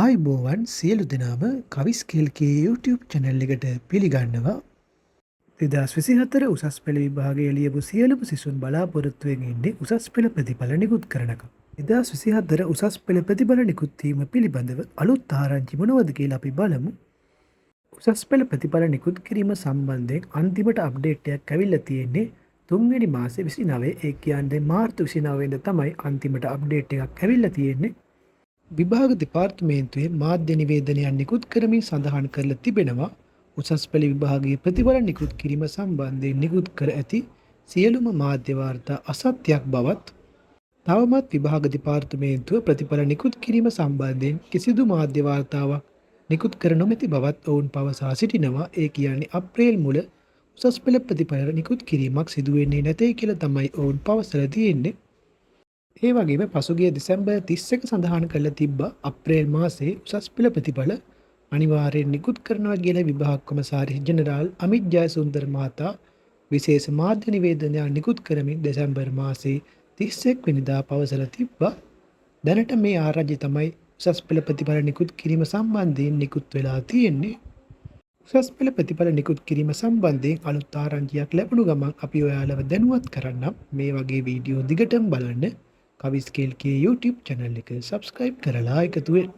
ආයිබෝවන් සියලු දෙනාම කවිස්කේල්ගේ YouTube channel එකට පිළිගන්නවා. 2024 උසස් පෙළ විභාගයේ ලියපු සියලුම සිසුන් බලාපොරොත්තුවෙන් ඉන්නේ උසස් පෙළ ප්‍රතිඵල නිකුත් කරනකම්. 2024 උසස් පෙළ ප්‍රතිඵල නිකුත් වීම පිළිබඳව අලුත් ආරංචි මොනවද කියලා අපි බලමු. උසස් පෙළ ප්‍රතිඵල නිකුත් කිරීම සම්බන්ධයෙන් අන්තිමට අප්ඩේට් එකක් ඇවිල්ලා තියෙන්නේ 3 වෙනි මාසේ 29. ඒ කියන්නේ මාර්තු 29 වෙනිදා තමයි අන්තිමට අප්ඩේට් එකක් ඇවිල්ලා තියෙන්නේ. විභාග දෙපාර්තමේන්තුවේ මාධ්‍ය නිවේදනයක් නිකුත් කරමින් සඳහන් කරලා තිබෙනවා උසස් පෙළ විභාගයේ ප්‍රතිඵල නිකුත් කිරීම සම්බන්ධයෙන් නිකුත් කර ඇති සියලුම මාධ්‍ය වාර්තා අසත්‍යයක් බවත් තවමත් විභාග දෙපාර්තමේන්තුව ප්‍රතිඵල නිකුත් කිරීම සම්බන්ධයෙන් කිසිදු මාධ්‍ය වාර්තාවක් නිකුත් කර නොමැති බවත් ඔවුන් පවසා සිටිනවා. ඒ කියන්නේ අප්‍රේල් මුල උසස් පෙළ ප්‍රතිඵල නිකුත් කිරීමක් සිදු වෙන්නේ නැtei කියලා තමයි ඔවුන් පවසලා තියෙන්නේ. ඒ වගේම පසුගිය දෙසැම්බර් 31 සඳහන් කරලා තිබ්බා අප්‍රේල් මාසයේ උසස් පෙළ ප්‍රතිඵල අනිවාර්යයෙන් නිකුත් කරනවා කියලා විභාග කොමසාරිස් ජෙනරාල් අමිත් ජයසුන්දර මහතා විශේෂ මාධ්‍ය නිවේදනයක් නිකුත් කරමින් දෙසැම්බර් මාසයේ 31 වෙනිදා පවසලා තිබ්බා. දැනට මේ ආරංචි තමයි උසස් පෙළ ප්‍රතිඵල නිකුත් කිරීම සම්බන්ධයෙන් නිකුත් වෙලා තියෙන්නේ. උසස් පෙළ ප්‍රතිඵල නිකුත් කිරීම සම්බන්ධයෙන් අලුත් ආරංචියක් ලැබුණු ගමන් අපි ඔයාලව දැනුවත් කරන්නම්. මේ වගේ වීඩියෝ දිගටම බලන්න කවිස්කේල්ගේ YouTube channel එක subscribe කරලා එකතු වෙන්න.